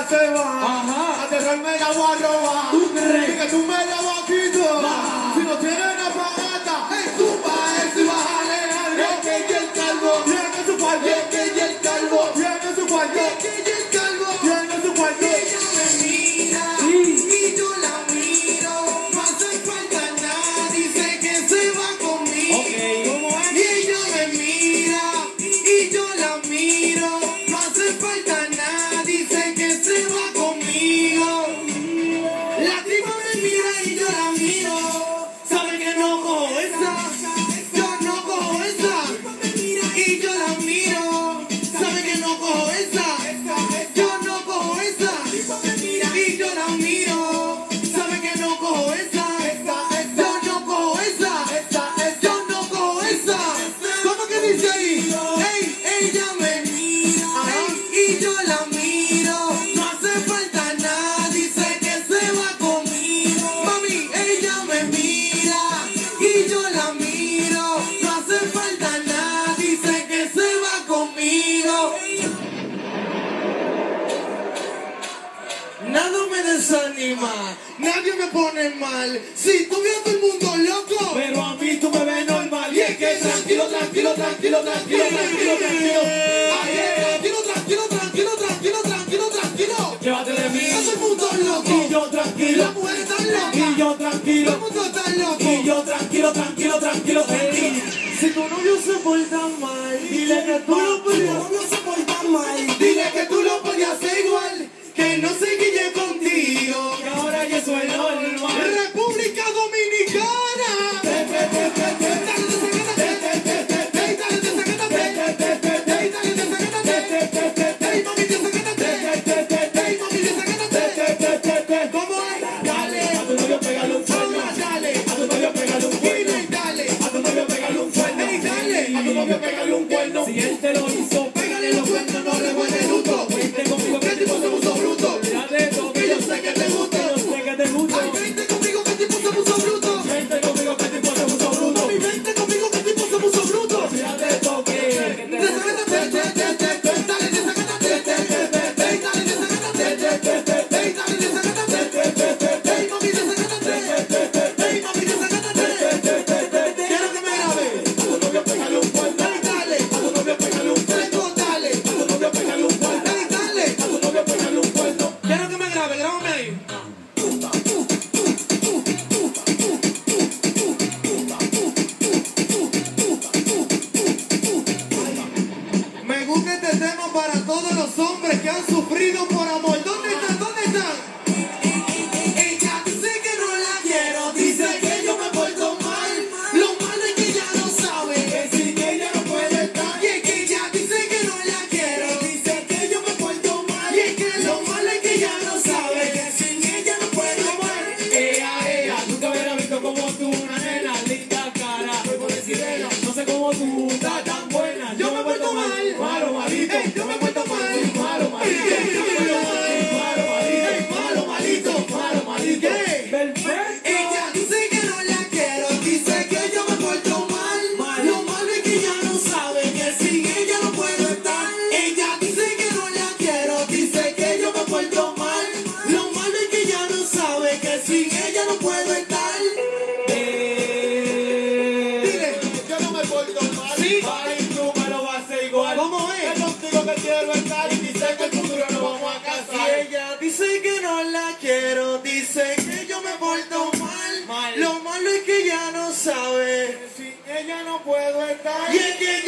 ella se va, a cerrarme la voy a robar. ¿Tú crees? Y que tú me la vas a quitar. Si no tienes una pagata, tú pa' eso y bájale algo. Es que ya el calvo tiene su cuarto. Es que ya el calvo tiene su cuarto. Es que ya el calvo tiene su cuarto. Ella me mira y yo la miro. No hace falta nada, dice que se va conmigo. ¿Cómo es? Y ella me mira y yo la miro. No hace falta nada, dice que se va conmigo. La tipa me mira y yo la miro. Sabe que no cojo esa, yo no cojo esa. Y yo la miro. Sabe que no cojo esa, yo no cojo esa. Y yo la miro. Sabe que no cojo esa, yo no cojo esa. Yo no cojo esa. ¿Cómo que dice ahí? Ey, ella me mira, ey, y yo la miro. No hace falta nada, dice que se va conmigo. Mami, ella me mira y yo la miro. No hace falta nada, dice que se va conmigo. Nada me desanima, nadie me pone mal. Si tú ves a todo el mundo loco, Pero a mí tú me ves normal. y es que tranquilo, tranquilo, tranquilo, tranquilo, tranquilo, tranquilo. Ay, tranquilo, tranquilo, tranquilo, tranquilo, tranquilo, tranquilo. Llévate de mí. Todo el mundo loco. Y yo tranquilo. Las mujeres están locas. Y yo Todo tranquilo. el mundo está loco. Y yo tranquilo, tranquilo, tranquilo, tranquilo. Si tu novio se porta mal, dile que tú lo podías. se porta mal. Dile que tú lo podías hacer igual, que no se guille contigo. Y ahora que soy normal. República Dominicana. ¿Cómo es? Dale. A tu novio pégale un cuerno. Dale. A tu novio pégale un cuerno. Dale. A tu novio pégale un cuerno. Ey, dale. A tu novio pégale un cuerno. Si él te lo hizo, Pégale los cuernos, no revuelve luto. vente conmigo ¿Qué que tipo se puso bruto? ya de todo. Que yo sé que te gusta. Yo sé que te gusta. Ay, vente conmigo, ¿qué tipo se puso bruto? Vente conmigo que tipo se puso bruto. Mami, vente conmigo, ¿qué tipo se puso bruto? Ya de toque. Quiero que me grabe. A tu novio pégale un cuerno. Ey, dale. A tu novio pégale un cuerno. Dale. A tu novio pégale un cuerno. Ey, dale. A tu novio pégale un cuerno. Quiero que me grabe, grábame ahí. Me gusta este tema para todos los hombres que han sufrido por amor. ¿Dónde están? ¿Dónde están? Ella dice que no la quiero, dice que yo me porto mal. Lo malo es que ella no sabe que sin ella no puede estar. Y es que ella dice que no la quiero, dice que yo me porto mal. Y es que lo malo es que ella no sabe que sin ella no puedo amar. Ea, nunca hubiera visto como tú, una nena, linda cara, cuerpo de sirena. No sé cómo tú, estás tan buena. Yo me porto mal. Malo, malito. Ey, yo me porto mal. Malo, malito. Malo, malito. Malo, malito. Malo, malito. ¿Qué? Perfecto. Ella dice que no la quiero, dice que yo me porto mal. Lo malo es que ella no sabe que sin ella no puedo estar. Ella dice que no la quiero, dice que yo me porto mal. Lo malo es que ella no sabe que sin ella no puedo estar. Dile, Yo no me porto mal. sí, Ay, tú me lo vas a hacer igual. ¿cómo es? Es contigo que quiero estar y dice que el futuro nos vamos a Y casar. ella dice que no la quiero, dice que yo me porto mal. Mal. Lo malo es que ella no sabe. Sin ella no puedo estar. Y es que